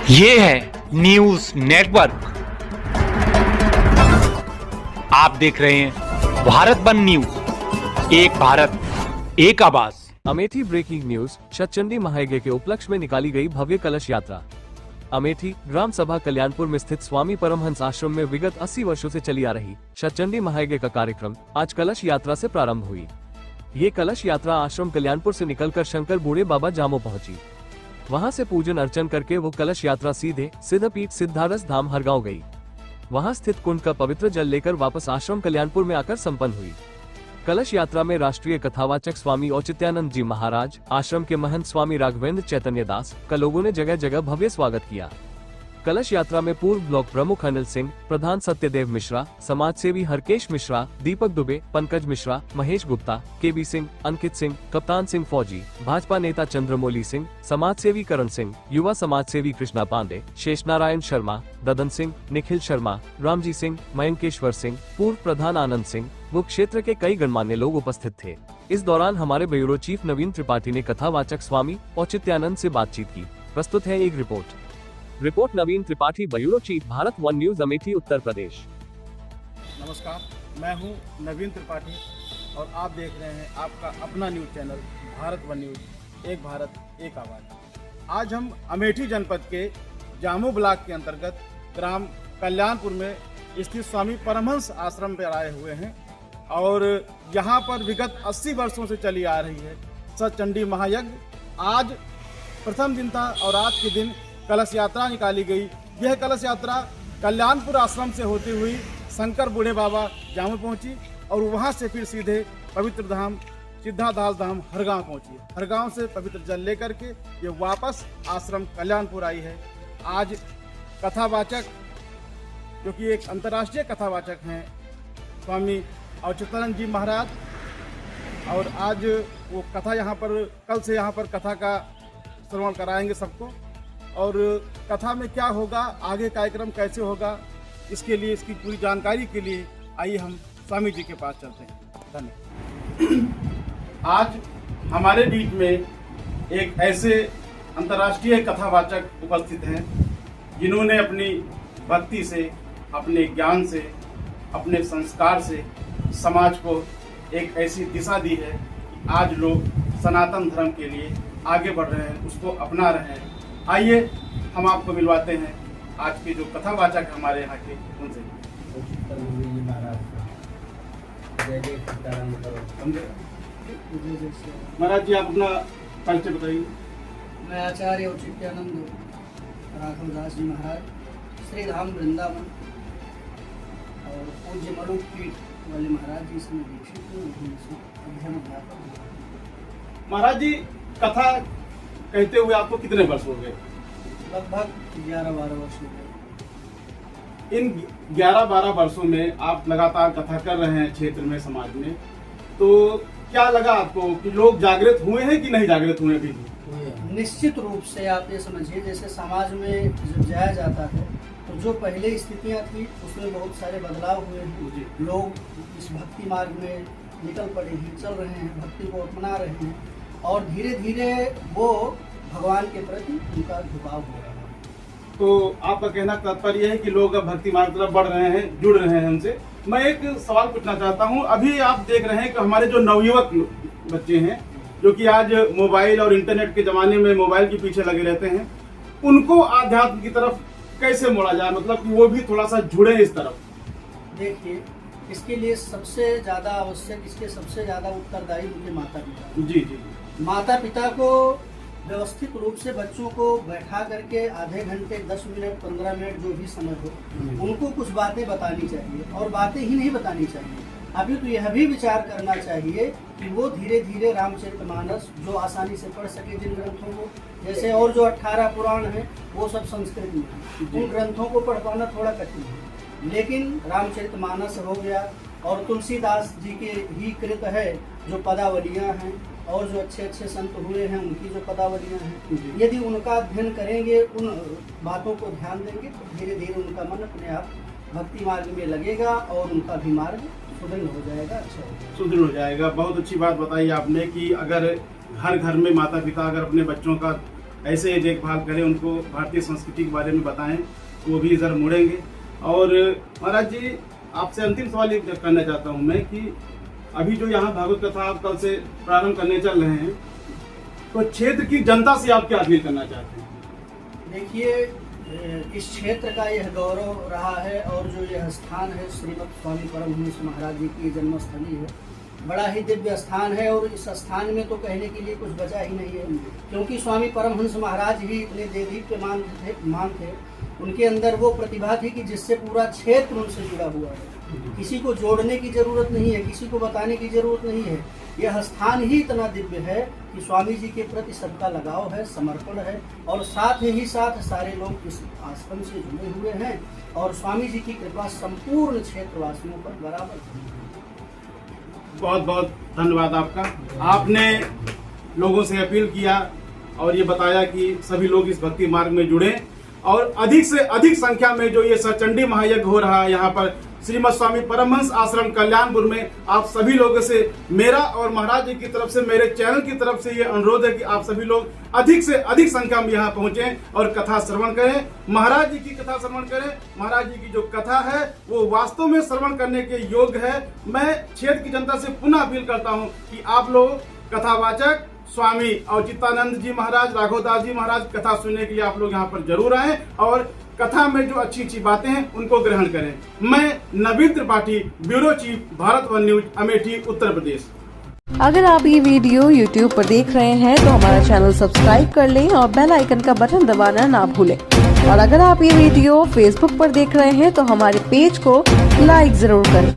ये है news network. आप देख रहे हैं भारत वन न्यूज, एक भारत एक आवाज। Amethi breaking news. शतचंडी महायज्ञ के उपलक्ष्य में निकाली गई भव्य कलश यात्रा। अमेठी ग्राम सभा कल्याणपुर में स्थित स्वामी परमहंस आश्रम में विगत 80 वर्षों से चली आ रही शतचंडी महायज्ञ का कार्यक्रम आज कलश यात्रा से प्रारंभ हुई। ये कलश यात्रा आश्रम कल्याणपुर से निकलकर शंकर बूढ़े बाबा जामो पहुंची। वहां से पूजन अर्चन करके वो कलश यात्रा सीधे सिद्धपीठ सिद्धारस धाम हरगांव गई। वहां स्थित कुंड का पवित्र जल लेकर वापस आश्रम कल्याणपुर में आकर संपन्न हुई। कलश यात्रा में राष्ट्रीय कथावाचक स्वामी औचित्यानंद जी महाराज, आश्रम के महंत स्वामी राघवेंद्र चैतन्य दास का लोगों ने जगह जगह भव्य स्वागत किया। कलश यात्रा में पूर्व ब्लॉक प्रमुख अनिल सिंह, प्रधान सत्यदेव मिश्रा, समाज सेवी हरकेश मिश्रा, दीपक दुबे, पंकज मिश्रा, महेश गुप्ता, केबी सिंह, अंकित सिंह, कप्तान सिंह फौजी, भाजपा नेता चंद्रमौली सिंह, समाज सेवी करण सिंह, युवा समाज सेवी कृष्णा पांडे, शेष नारायण शर्मा, ददन सिंह, निखिल शर्मा, रामजी सिंह, मयंकेश्वर सिंह, पूर्व प्रधान आनंद सिंह, वो क्षेत्र के कई गणमान्य लोग उपस्थित थे। इस दौरान हमारे ब्यूरो चीफ नवीन त्रिपाठी ने कथावाचक स्वामी औचित्यानंद से बातचीत की। प्रस्तुत है एक report Naveen Tripathi, bureau chief, Bharat one news, Amethi, Uttar Pradesh. नमस्कार, मैं हूं नवीन त्रिपाठी और आप देख रहे हैं आपका अपना news channel Bharat one news, एक भारत एक आवाज। आज हम अमेठी जनपद के जामू ब्लॉक के अंतर्गत ग्राम कल्याणपुर में स्थित स्वामी परमहंस आश्रम पर आए हुए हैं और यहाँ पर विगत 80 वर्षों से चली आ रही है शतचंडी महायज्ञ। आज प्रथम दिन था और आज के दिन कलश यात्रा निकाली गई। यह कलश यात्रा कल्याणपुर आश्रम से होती हुई शंकर बूढ़े बाबा जामू पहुंची और वहां से फिर सीधे पवित्र धाम सिद्धादास धाम हरगांव पहुंची। हरगांव से पवित्र जल लेकर के ये वापस आश्रम कल्याणपुर आई है। आज कथावाचक, जो कि एक अंतर्राष्ट्रीय कथावाचक हैं, स्वामी औचित्यानंद जी महाराज, और आज वो कथा यहाँ पर, कल से यहाँ पर कथा का श्रवण कराएंगे सबको। और कथा में क्या होगा, आगे कार्यक्रम कैसे होगा, इसके लिए, इसकी पूरी जानकारी के लिए आइए हम स्वामी जी के पास चलते हैं। धन्यवाद। आज हमारे बीच में एक ऐसे अंतर्राष्ट्रीय कथावाचक उपस्थित हैं जिन्होंने अपनी भक्ति से, अपने ज्ञान से, अपने संस्कार से समाज को एक ऐसी दिशा दी है कि आज लोग सनातन धर्म के लिए आगे बढ़ रहे हैं, उसको अपना रहे हैं। आइए हम आपको मिलवाते हैं आज के जो कथावाचक हमारे यहाँ के, उनसे। महाराज जी, आप अपना परिचय बताइए। मैं आचार्य औचित्यानंद राघवदास जी महाराज, श्री धाम वृंदावन और पूज्य मणु पीठ वाले महाराज जी से दीक्षित अध्ययन अध्यापक। महाराज जी, कथा कहते हुए आपको कितने वर्ष हो गए? लगभग 11-12 वर्ष हो गए। इन 11-12 वर्षों में आप लगातार कथा कर रहे हैं क्षेत्र में, समाज में, तो क्या लगा आपको कि लोग जागृत हुए हैं कि नहीं जागृत हुए अभी? निश्चित रूप से आप ये समझिए, जैसे समाज में जब जाया जाता है तो जो पहले स्थितियां थी उसमें बहुत सारे बदलाव हुए हैं। लोग इस भक्ति मार्ग में निकल पड़े हैं, चल रहे हैं, भक्ति को अपना रहे हैं और धीरे धीरे वो भगवान के प्रति उनका झुकाव हो रहा है। तो आपका कहना तात्पर्य है कि लोग अब भक्ति मार्ग तरफ बढ़ रहे हैं, जुड़ रहे हैं हमसे। मैं एक सवाल पूछना चाहता हूं। अभी आप देख रहे हैं कि हमारे जो नवयुवक बच्चे हैं, जो कि आज मोबाइल और इंटरनेट के जमाने में मोबाइल के पीछे लगे रहते हैं, उनको आध्यात्म की तरफ कैसे मोड़ा जाए, मतलब कि वो भी थोड़ा सा जुड़े इस तरफ? देखिए, इसके लिए सबसे ज्यादा आवश्यक, इसके सबसे ज्यादा उत्तरदायी उनके माता पिता। जी जी। माता पिता को व्यवस्थित रूप से बच्चों को बैठा करके आधे घंटे, 10 मिनट, 15 मिनट, जो भी समय हो, उनको कुछ बातें बतानी चाहिए। और बातें ही नहीं बतानी चाहिए, अभी तो यह भी विचार करना चाहिए कि वो धीरे धीरे रामचरितमानस, जो आसानी से पढ़ सके जिन ग्रंथों को, जैसे और जो 18 पुराण हैं वो सब संस्कृत में हैं, उन ग्रंथों को पढ़ पाना थोड़ा कठिन है। लेकिन रामचरितमानस हो गया और तुलसीदास जी के ही कृत है जो पदावलियाँ हैं, और जो अच्छे अच्छे संत हुए हैं उनकी जो पदावलियाँ हैं, यदि उनका अध्ययन करेंगे, उन बातों को ध्यान देंगे, तो धीरे धीरे उनका मन अपने आप भक्ति मार्ग में लगेगा और उनका भी मार्ग सुदृढ़ हो जाएगा, अच्छा हो जाएगा, सुदृढ़ हो जाएगा। बहुत अच्छी बात बताई आपने कि अगर हर घर में माता पिता अगर अपने बच्चों का ऐसे ही देखभाल करें, उनको भारतीय संस्कृति के बारे में बताएं, वो भी इधर मुड़ेंगे। और महाराज जी, आपसे अंतिम सवाल ये करना चाहता हूँ मैं कि अभी जो यहाँ भागवत कथा आप कल से प्रारंभ करने चल रहे हैं, तो क्षेत्र की जनता से आप क्या अपील करना चाहते हैं? देखिए, इस क्षेत्र का यह गौरव रहा है और जो यह स्थान है श्रीमद स्वामी परमहंस महाराज जी की जन्मस्थली है, बड़ा ही दिव्य स्थान है। और इस स्थान में तो कहने के लिए कुछ बचा ही नहीं है, क्योंकि स्वामी परमहंस महाराज ही इतने देदीप्यमान थे, उनके अंदर वो प्रतिभा थी कि जिससे पूरा क्षेत्र उनसे जुड़ा हुआ है। किसी को जोड़ने की जरूरत नहीं है, किसी को बताने की जरूरत नहीं है। यह स्थान ही इतना दिव्य है कि स्वामी जी के प्रति सबका लगाव है, समर्पण है, और साथ ही साथ सारे लोग इस आश्रम से जुड़े हुए हैं और स्वामी जी की कृपा संपूर्ण क्षेत्रवासियों पर बराबर है। बहुत बहुत धन्यवाद आपका। आपने लोगों से अपील किया और ये बताया कि सभी लोग इस भक्ति मार्ग में जुड़े और अधिक से अधिक संख्या में जो ये सचंडी महायज्ञ हो रहा है यहाँ पर श्रीमद स्वामी परमहंस आश्रम कल्याणपुर में, आप सभी लोगों से मेरा और महाराज जी की तरफ से, मेरे चैनल की तरफ से ये अनुरोध है कि आप सभी लोग अधिक से अधिक संख्या में यहाँ पहुंचें और कथा श्रवण करें, महाराज जी की कथा श्रवण करें। महाराज जी की जो कथा है वो वास्तव में श्रवण करने के योग्य है। मैं क्षेत्र की जनता से पुनः अपील करता हूँ कि आप लोग कथावाचक स्वामी औचित्यानंद जी महाराज, राघवदास जी महाराज कथा सुनने के लिए आप लोग यहाँ पर जरूर आएं और कथा में जो अच्छी अच्छी बातें हैं उनको ग्रहण करें। मैं Naveen Tripathi, bureau chief, Bharat one news, Amethi, Uttar Pradesh. अगर आप ये वीडियो YouTube पर देख रहे हैं तो हमारा चैनल सब्सक्राइब कर लें और बेल आइकन का बटन दबाना ना भूलें। और अगर आप ये वीडियो Facebook पर देख रहे हैं तो हमारे पेज को लाइक जरूर करें।